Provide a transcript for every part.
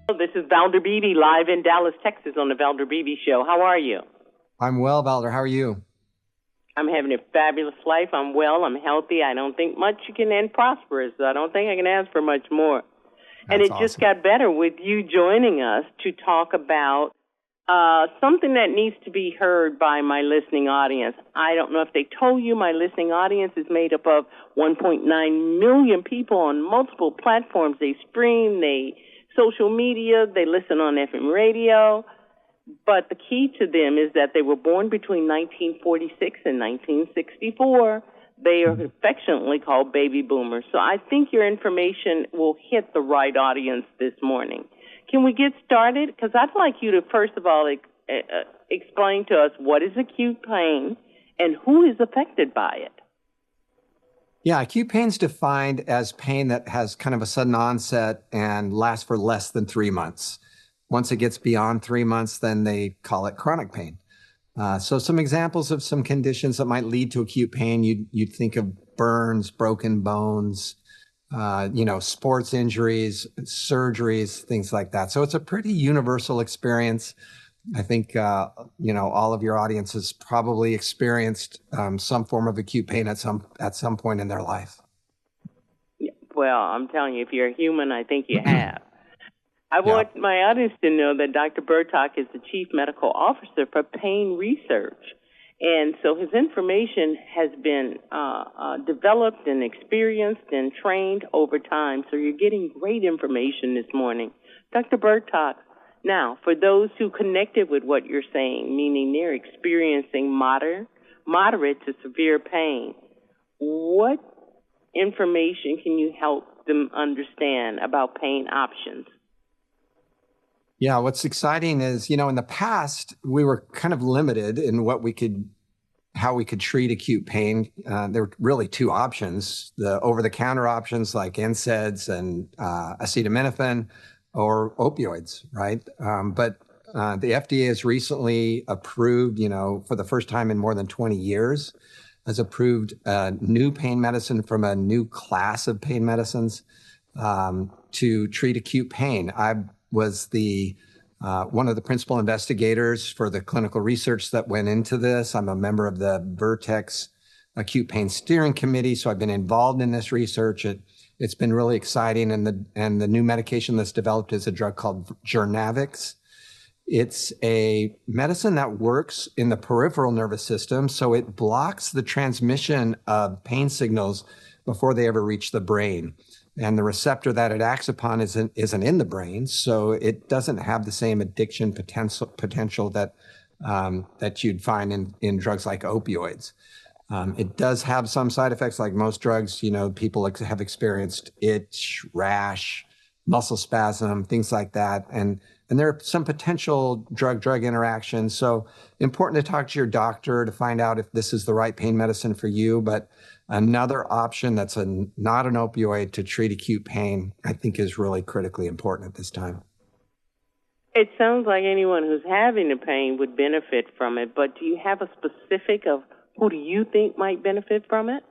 This is Valder Beebe live in Dallas, Texas on the Valder Beebe Show. How are you? I'm well, Valder. How are you? I'm having a fabulous life. I'm well. I'm healthy. I don't think much you can end prosperous. I don't think I can ask for much more. And it just got better with you joining us to talk about something that needs to be heard by my listening audience. I don't know if they told you my listening audience is made up of 1.9 million people on multiple platforms. They stream, they social media, they listen on FM radio. But the key to them is that they were born between 1946 and 1964. They are affectionately called baby boomers. So I think your information will hit the right audience this morning. Can we get started? Because I'd like you to, first of all, explain to us what is acute pain and who is affected by it. Yeah, acute pain is defined as pain that has kind of a sudden onset and lasts for less than 3 months. Once it gets beyond 3 months, then they call it chronic pain. So some examples of some conditions that might lead to acute pain, you'd think of burns, broken bones, sports injuries, surgeries, things like that. So it's a pretty universal experience. I think, all of your audience has probably experienced some form of acute pain at some point in their life. Well, I'm telling you, if you're a human, I think you have. I want my audience to know that Dr. Bertok is the Chief Medical Officer for Pain Research. And so his information has been developed and experienced and trained over time. So you're getting great information this morning. Dr. Bertok, now, for those who connected with what you're saying, meaning they're experiencing moderate to severe pain, what information can you help them understand about pain options? Yeah, what's exciting is, in the past, we were kind of limited in how we could treat acute pain. There were really two options: the over-the-counter options like NSAIDs and acetaminophen, or opioids, right? But the FDA has recently approved, for the first time in more than 20 years, has approved new pain medicine from a new class of pain medicines to treat acute pain. I was one of the principal investigators for the clinical research that went into this. I'm a member of the Vertex Acute Pain Steering Committee, so I've been involved in this research. It's been really exciting, and the new medication that's developed is a drug called Journavx. It's a medicine that works in the peripheral nervous system, so it blocks the transmission of pain signals before they ever reach the brain. And the receptor that it acts upon isn't in the brain, so it doesn't have the same addiction potential that you'd find in drugs like opioids. It does have some side effects, like most drugs. People have experienced itch, rash, muscle spasm, things like that. And there are some potential drug-drug interactions. So important to talk to your doctor to find out if this is the right pain medicine for you. But another option that's not an opioid to treat acute pain, I think, is really critically important at this time. It sounds like anyone who's having the pain would benefit from it, but do you have a specific of who do you think might benefit from it?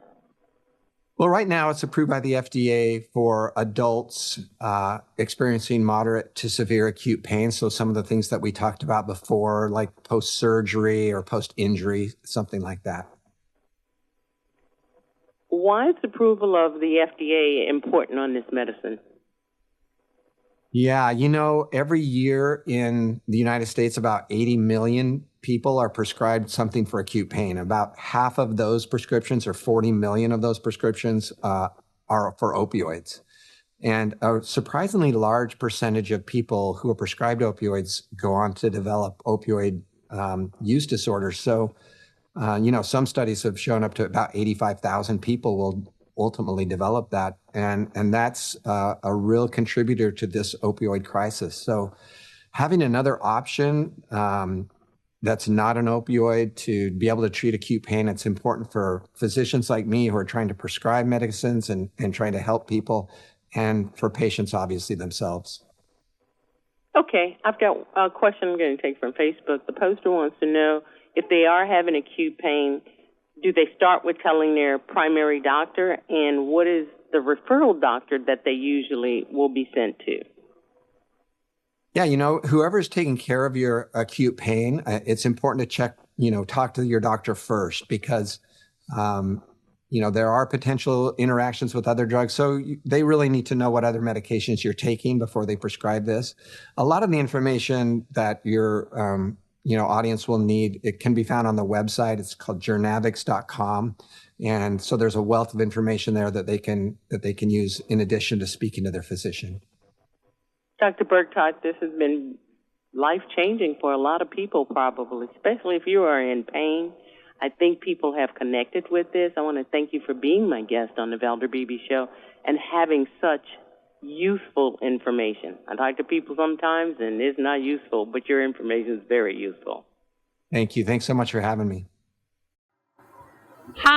Well, right now it's approved by the FDA for adults experiencing moderate to severe acute pain. So some of the things that we talked about before, like post-surgery or post-injury, something like that. Why is approval of the FDA important on this medicine? Yeah, every year in the United States, about 80 million people are prescribed something for acute pain. About half of those prescriptions, or 40 million of those prescriptions, are for opioids. And a surprisingly large percentage of people who are prescribed opioids go on to develop opioid use disorders. So, some studies have shown up to about 85,000 people will ultimately develop that. And that's a real contributor to this opioid crisis. So having another option that's not an opioid to be able to treat acute pain, it's important for physicians like me who are trying to prescribe medicines and trying to help people, and for patients, obviously, themselves. Okay, I've got a question I'm going to take from Facebook. The poster wants to know if they are having acute pain, do they start with telling their primary doctor, and what is the referral doctor that they usually will be sent to? Yeah, whoever's taking care of your acute pain, it's important to check, talk to your doctor first because, there are potential interactions with other drugs. So they really need to know what other medications you're taking before they prescribe this. A lot of the information that your, audience will need, it can be found on the website. It's called journavix.com. And so there's a wealth of information there that they can use in addition to speaking to their physician. Dr. Burkhart, this has been life-changing for a lot of people probably, especially if you are in pain. I think people have connected with this. I want to thank you for being my guest on the Valder Beebe Show and having such useful information. I talk to people sometimes and it's not useful, but your information is very useful. Thank you. Thanks so much for having me. Hi.